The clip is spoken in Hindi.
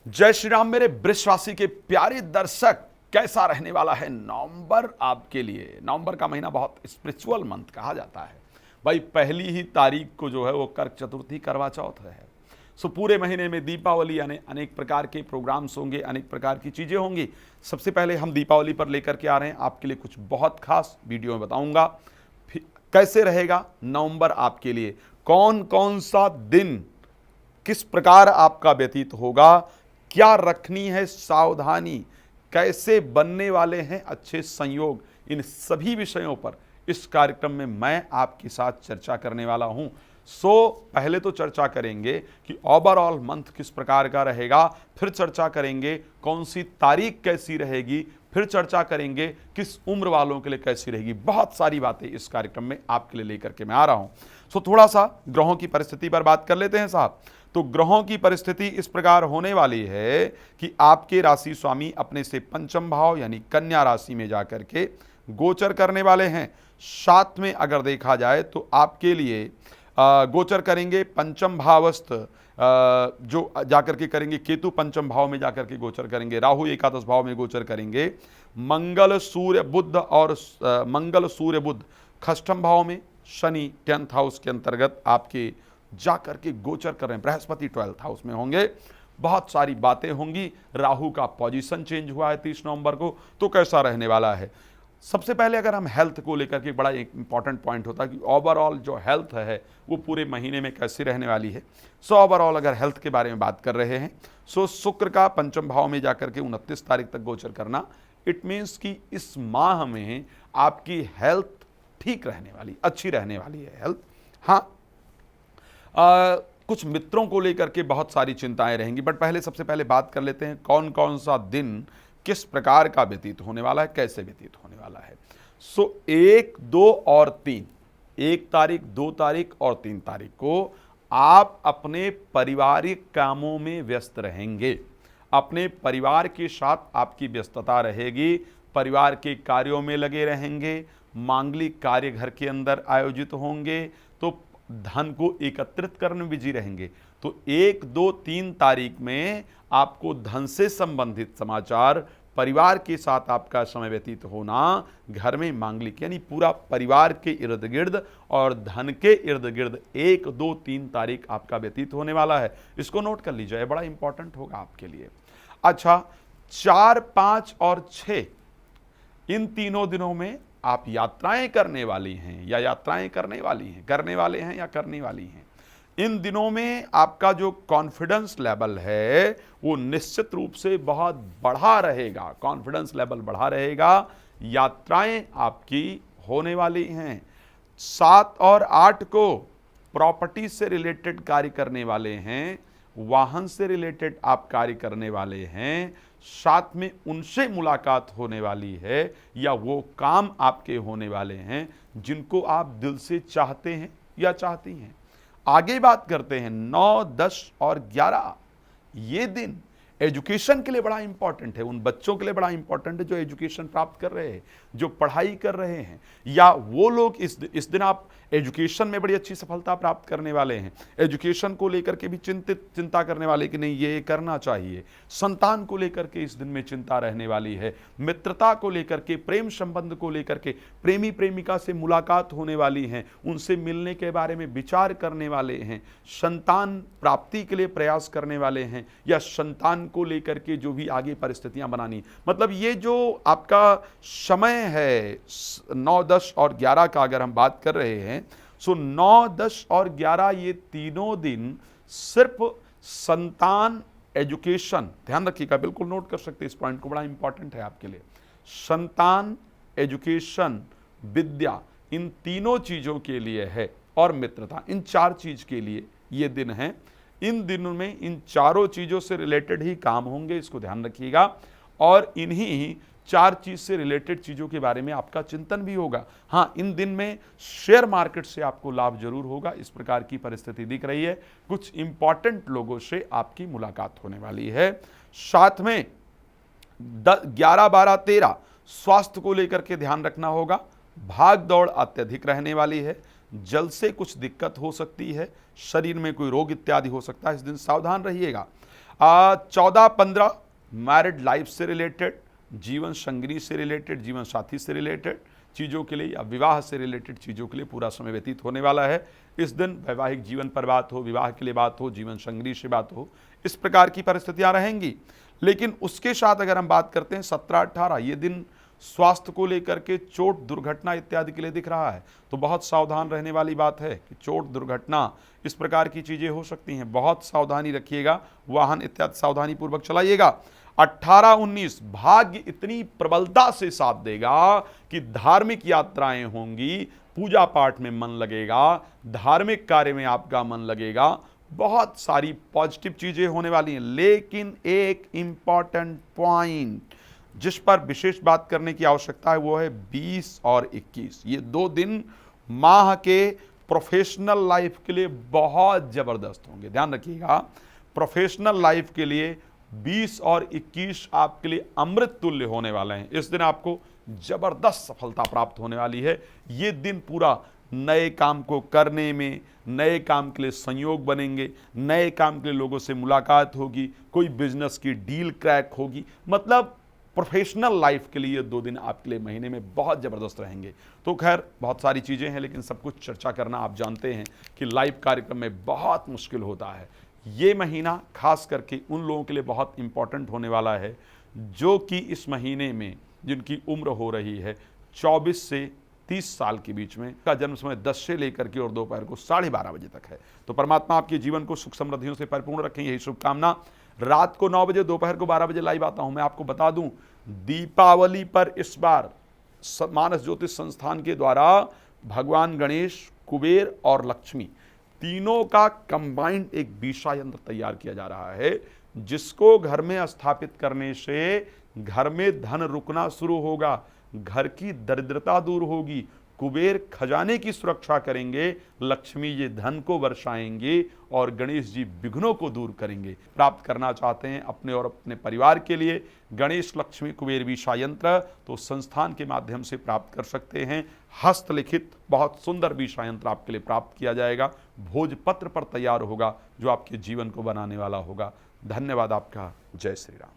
जय श्री राम मेरे वृष राशि के प्यारे दर्शक। कैसा रहने वाला है नवंबर आपके लिए। नवंबर का महीना बहुत स्पिरिचुअल मंथ कहा जाता है भाई। पहली ही तारीख को जो है वो कर्क चतुर्थी करवा चौथ है। सो पूरे महीने में दीपावली यानी अनेक प्रकार के प्रोग्राम्स होंगे, अनेक प्रकार की चीज़ें होंगी। सबसे पहले हम दीपावली पर लेकर के आ रहे हैं आपके लिए कुछ बहुत खास वीडियो में बताऊंगा। फिर कैसे रहेगा नवंबर आपके लिए, कौन कौन सा दिन किस प्रकार आपका व्यतीत होगा, क्या रखनी है सावधानी, कैसे बनने वाले हैं अच्छे संयोग, इन सभी विषयों पर इस कार्यक्रम में मैं आपके साथ चर्चा करने वाला हूं। पहले तो चर्चा करेंगे कि ओवरऑल मंथ किस प्रकार का रहेगा, फिर चर्चा करेंगे कौन सी तारीख कैसी रहेगी, फिर चर्चा करेंगे किस उम्र वालों के लिए कैसी रहेगी। बहुत सारी बातें इस कार्यक्रम में आपके लिए लेकर के मैं आ रहा हूं। थोड़ा सा ग्रहों की परिस्थिति पर बात कर लेते हैं साहब। तो ग्रहों की परिस्थिति इस प्रकार होने वाली है कि आपके राशि स्वामी अपने से पंचम भाव यानी कन्या राशि में जाकर के गोचर करने वाले हैं। साथ में अगर देखा जाए तो आपके लिए गोचर करेंगे पंचम भावस्थ, जो जाकर के करेंगे केतु पंचम भाव में जाकर के गोचर करेंगे, राहु एकादश भाव में गोचर करेंगे, मंगल सूर्य बुध खष्टम भाव में, शनि 10th हाउस के अंतर्गत आपके जाकर के गोचर कर रहे हैं, बृहस्पति 12th हाउस में होंगे। बहुत सारी बातें होंगी। राहु का पोजीशन चेंज हुआ है 30 नवंबर को, तो कैसा रहने वाला है। सबसे पहले अगर हम हेल्थ को लेकर के, बड़ा एक इंपॉर्टेंट पॉइंट होता है कि ओवरऑल जो हेल्थ है वो पूरे महीने में कैसी रहने वाली है। ओवरऑल अगर हेल्थ के बारे में बात कर रहे हैं, शुक्र का पंचम भाव में जाकर के 29 तारीख तक गोचर करना, इट मीन्स कि इस माह में आपकी हेल्थ ठीक रहने वाली, अच्छी रहने वाली है हेल्थ। हाँ, कुछ मित्रों को लेकर के बहुत सारी चिंताएं रहेंगी, बट पहले सबसे पहले बात कर लेते हैं कौन कौन सा दिन किस प्रकार का व्यतीत होने वाला है, कैसे व्यतीत होने वाला है। 1, 2 और 3, 1 तारीख, 2 तारीख और 3 तारीख को आप अपने पारिवारिक कामों में व्यस्त रहेंगे। अपने परिवार के साथ आपकी व्यस्तता रहेगी, परिवार के कार्यों में लगे रहेंगे, मांगलिक कार्य घर के अंदर आयोजित होंगे, तो धन को एकत्रित करने में बिजी रहेंगे। तो 1, 2, 3 तारीख में आपको धन से संबंधित समाचार, परिवार के साथ आपका समय व्यतीत होना, घर में मांगलिक यानी पूरा परिवार के इर्द गिर्द और धन के इर्द गिर्द 1, 2, 3 तारीख आपका व्यतीत होने वाला है। इसको नोट कर लीजिए, बड़ा इंपॉर्टेंट होगा आपके लिए। अच्छा, 4, 5 और 6 इन तीनों दिनों में आप यात्राएं करने वाली हैं या यात्राएं करने वाली हैं, करने वाले हैं या करने वाली हैं। इन दिनों में आपका जो कॉन्फिडेंस लेवल है वो निश्चित रूप से बहुत बढ़ा रहेगा, कॉन्फिडेंस लेवल बढ़ा रहेगा। यात्राएं आपकी होने वाली हैं। 7 और 8 को प्रॉपर्टी से रिलेटेड कार्य करने वाले हैं, वाहन से रिलेटेड आप कार्य करने वाले हैं, साथ में उनसे मुलाकात होने वाली है या वो काम आपके होने वाले हैं जिनको आप दिल से चाहते हैं या चाहती हैं। आगे बात करते हैं 9, 10 और 11। ये दिन एजुकेशन के लिए बड़ा इंपॉर्टेंट है, उन बच्चों के लिए बड़ा इंपॉर्टेंट है जो एजुकेशन प्राप्त कर रहे हैं, जो पढ़ाई कर रहे हैं, या वो लोग इस दिन आप एजुकेशन में बड़ी अच्छी सफलता प्राप्त करने वाले हैं। एजुकेशन को लेकर के भी चिंता करने वाले कि नहीं ये करना चाहिए। संतान को लेकर के इस दिन में चिंता रहने वाली है। मित्रता को लेकर के, प्रेम संबंध को लेकर के, प्रेमी प्रेमिका से मुलाकात होने वाली है, उनसे मिलने के बारे में विचार करने वाले हैं, संतान प्राप्ति के लिए प्रयास करने वाले हैं, या संतान को लेकर के जो भी आगे परिस्थितियां बनानी। मतलब ये जो आपका समय है 9, 10 और 11 का अगर हम बात कर रहे हैं, 9, 10 और 11 ये तीनों दिन सिर्फ संतान, एजुकेशन, ध्यान रखिएगा, बिल्कुल नोट कर सकते हैं इस पॉइंट को, बड़ा इंपॉर्टेंट है आपके लिए। संतान, एजुकेशन, विद्या, इन तीनों चीजों के लिए है, और मित्रता, इन 4 चीज के लिए ये दिन है। इन दिनों में इन चारों चीजों से रिलेटेड ही काम होंगे, इसको ध्यान रखिएगा। और इन्हीं 4 चीज से रिलेटेड चीजों के बारे में आपका चिंतन भी होगा। हाँ, इन दिन में शेयर मार्केट से आपको लाभ जरूर होगा, इस प्रकार की परिस्थिति दिख रही है। कुछ इंपॉर्टेंट लोगों से आपकी मुलाकात होने वाली है। साथ में 11, 12, 13 स्वास्थ्य को लेकर के ध्यान रखना होगा। भाग दौड़ अत्यधिक रहने वाली है, जल से कुछ दिक्कत हो सकती है, शरीर में कोई रोग इत्यादि हो सकता है, इस दिन सावधान रहिएगा। 14-15 मैरिड लाइफ से रिलेटेड, जीवन संगिनी से रिलेटेड, जीवन साथी से रिलेटेड चीज़ों के लिए या विवाह से रिलेटेड चीज़ों के लिए पूरा समय व्यतीत होने वाला है। इस दिन वैवाहिक जीवन पर बात हो, विवाह के लिए बात हो, जीवन संगिनी से बात हो, इस प्रकार की परिस्थितियां रहेंगी। लेकिन उसके साथ अगर हम बात करते हैं 17-18, ये दिन स्वास्थ्य को लेकर के चोट दुर्घटना इत्यादि के लिए दिख रहा है, तो बहुत सावधान रहने वाली बात है कि चोट दुर्घटना इस प्रकार की चीज़ें हो सकती हैं। बहुत सावधानी रखिएगा, वाहन इत्यादि सावधानी पूर्वक चलाइएगा। 18-19 भाग्य इतनी प्रबलता से साथ देगा कि धार्मिक यात्राएं होंगी, पूजा पाठ में मन लगेगा, धार्मिक कार्य में आपका मन लगेगा, बहुत सारी पॉजिटिव चीजें होने वाली हैं। लेकिन एक इंपॉर्टेंट पॉइंट जिस पर विशेष बात करने की आवश्यकता है वो है 20 और 21। ये 2 दिन माह के प्रोफेशनल लाइफ के लिए बहुत जबरदस्त होंगे। ध्यान रखिएगा, प्रोफेशनल लाइफ के लिए 20 और 21 आपके लिए अमृत तुल्य होने वाले हैं। इस दिन आपको जबरदस्त सफलता प्राप्त होने वाली है। ये दिन पूरा नए काम को करने में, नए काम के लिए संयोग बनेंगे, नए काम के लिए लोगों से मुलाकात होगी, कोई बिजनेस की डील क्रैक होगी। मतलब प्रोफेशनल लाइफ के लिए ये 2 दिन आपके लिए महीने में बहुत ज़बरदस्त रहेंगे। तो खैर बहुत सारी चीज़ें हैं, लेकिन सब कुछ चर्चा करना आप जानते हैं कि लाइव कार्यक्रम में बहुत मुश्किल होता है। ये महीना खास करके उन लोगों के लिए बहुत इंपॉर्टेंट होने वाला है जो कि इस महीने में जिनकी उम्र हो रही है 24 से 30 साल के बीच में, का जन्म समय 10 से लेकर के और दोपहर को 12:30 बजे तक है। तो परमात्मा आपके जीवन को सुख समृद्धियों से परिपूर्ण रखें, यही शुभकामना। रात को 9 बजे, दोपहर को 12 बजे लाइव आता हूं। मैं आपको बता दूं, दीपावली पर इस बार मानस ज्योतिष संस्थान के द्वारा भगवान गणेश, कुबेर और लक्ष्मी तीनों का कंबाइंड एक बीशा यंत्र तैयार किया जा रहा है, जिसको घर में स्थापित करने से घर में धन रुकना शुरू होगा, घर की दरिद्रता दूर होगी, कुबेर खजाने की सुरक्षा करेंगे, लक्ष्मी जी धन को वर्षाएंगे और गणेश जी विघ्नों को दूर करेंगे। प्राप्त करना चाहते हैं अपने और अपने परिवार के लिए गणेश, लक्ष्मी, कुबेर बीशा यंत्र, तो संस्थान के माध्यम से प्राप्त कर सकते हैं। हस्तलिखित बहुत सुंदर बीशा यंत्र आपके लिए प्राप्त किया जाएगा, भोजपत्र पर तैयार होगा, जो आपके जीवन को बनाने वाला होगा। धन्यवाद आपका। जय श्री राम।